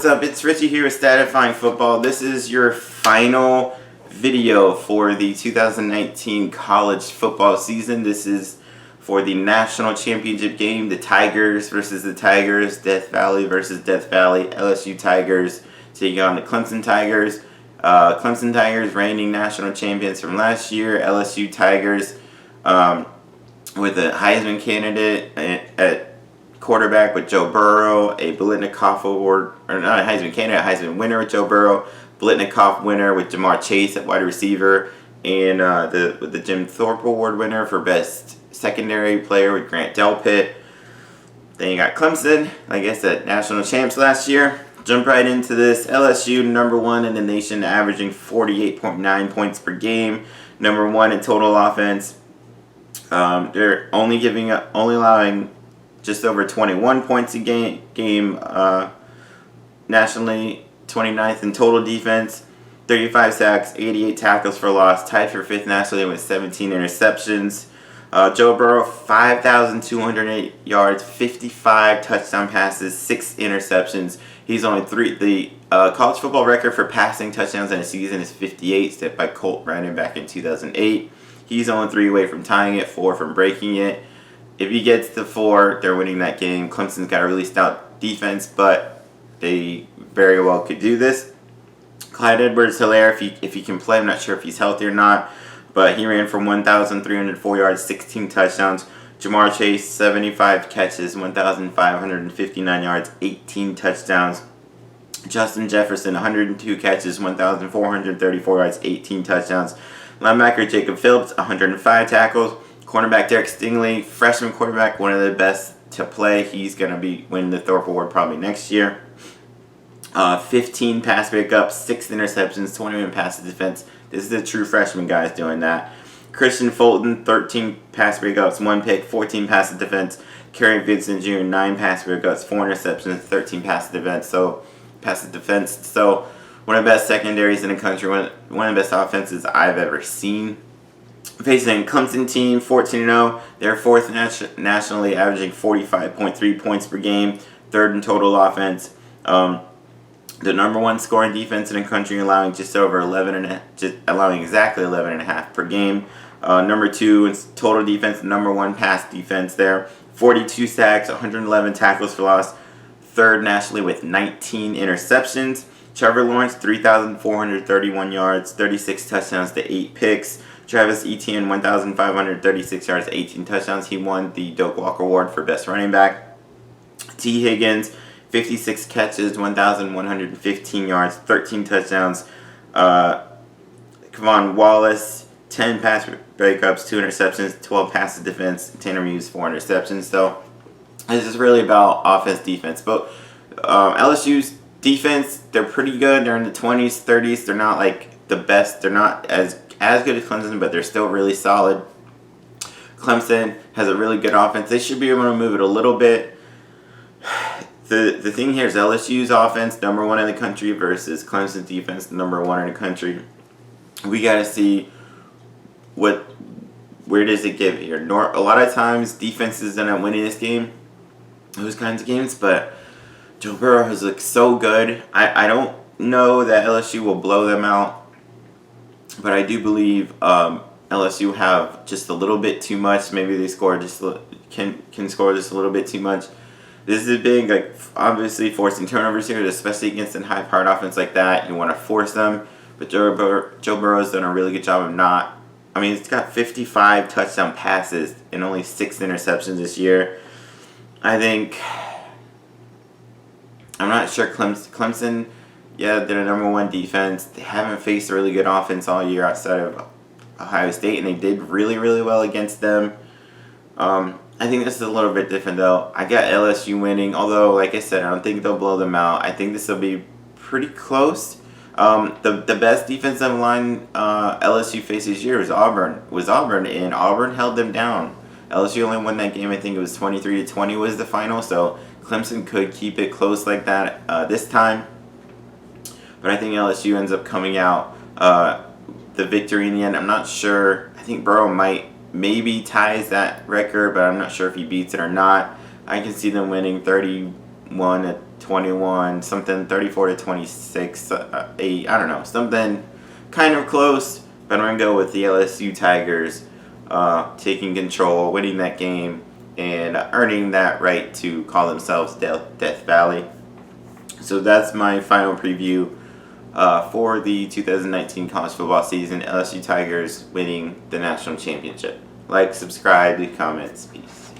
up? It's Richie here with Statifying Football. This is your final video for the 2019 college football season. This is for the national championship game, the Tigers versus the Tigers, Death Valley versus Death Valley, LSU Tigers taking on the Clemson Tigers. Clemson Tigers reigning national champions from last year, LSU Tigers with a Heisman candidate at quarterback with Joe Burrow, a Blitnikoff Award, or not a Heisman candidate, a Heisman winner with Joe Burrow, Blitnikoff winner with Jamar Chase at wide receiver, and the Jim Thorpe Award winner for best secondary player with Grant Delpit. Then you got Clemson, like I said, national champs last year. Jump right into this. LSU, number one in the nation, averaging 48.9 points per game. Number one in total offense. They're only allowing just over 21 points a game nationally, 29th in total defense, 35 sacks, 88 tackles for loss, tied for 5th nationally with 17 interceptions. Joe Burrow, 5,208 yards, 55 touchdown passes, 6 interceptions. He's only the college football record for passing touchdowns in a season is 58, set by Colt Brennan back in 2008. He's only 3 away from tying it, 4 from breaking it. If he gets to 4, they're winning that game. Clemson's got a really stout defense, but they very well could do this. Clyde Edwards-Helaire, if he can play, I'm not sure if he's healthy or not, but he ran for 1,304 yards, 16 touchdowns. Jamar Chase, 75 catches, 1,559 yards, 18 touchdowns. Justin Jefferson, 102 catches, 1,434 yards, 18 touchdowns. Linebacker Jacob Phillips, 105 tackles. Cornerback Derek Stingley, freshman quarterback, one of the best to play. He's going to be winning the Thorpe Award probably next year. 15 pass breakups, 6 interceptions, 21 pass defense. This is a true freshman guys doing that. Christian Fulton, 13 pass breakups, 1 pick, 14 pass defense. Kerry Vincent Jr., 9 pass breakups, 4 interceptions, 13 pass defense. So one of the best secondaries in the country, one of the best offenses I've ever seen. Facing Clemson team, 14-0. They're 4th nationally, averaging 45.3 points per game, 3rd in total offense. The number one scoring defense in the country, allowing allowing exactly 11.5 per game. Number 2 in total defense, number 1 pass defense there. 42 sacks, 111 tackles for loss, 3rd nationally with 19 interceptions. Trevor Lawrence, 3,431 yards, 36 touchdowns to 8 picks. Travis Etienne, 1,536 yards, 18 touchdowns. He won the Doak Walker Award for best running back. T. Higgins, 56 catches, 1,115 yards, 13 touchdowns. Kevon Wallace, 10 pass breakups, 2 interceptions, 12 passes defense. Tanner Muse, 4 interceptions. So this is really about offense, defense. But LSU's defense, they're pretty good. They're in the 20s, 30s. They're not like the best. They're not as good as Clemson, but they're still really solid. Clemson has a really good offense. They should be able to move it a little bit. The thing here is LSU's offense, number 1 in the country, versus Clemson's defense, number 1 in the country. We got to see where does it give here. A lot of times defenses end up winning this game, those kinds of games, but Joe Burrow has looked so good. I don't know that LSU will blow them out, but I do believe LSU have just a little bit too much. Maybe they score can score just a little bit too much. This is big, like obviously forcing turnovers here, especially against a high-powered offense like that. You want to force them, but Joe Burrow's done a really good job of not. I mean, he's got 55 touchdown passes and only 6 interceptions this year. I'm not sure Clemson. Yeah, they're the number 1 defense. They haven't faced a really good offense all year outside of Ohio State, and they did really, really well against them. I think this is a little bit different, though. I got LSU winning, although, like I said, I don't think they'll blow them out. I think this will be pretty close. The best defensive line LSU faced this year was Auburn, and Auburn held them down. LSU only won that game. I think it was 23-20 was the final, so Clemson could keep it close like that this time. But I think LSU ends up coming out the victory in the end. I'm not sure. I think Burrow maybe ties that record, but I'm not sure if he beats it or not. I can see them winning 30 31 to 21, something 34 to 26, 8. I don't know, something kind of close. But I'm gonna go with the LSU Tigers taking control, winning that game, and earning that right to call themselves Death Valley. So that's my final preview for the 2019 college football season. LSU Tigers winning the national championship. Like, subscribe, leave comments. Peace.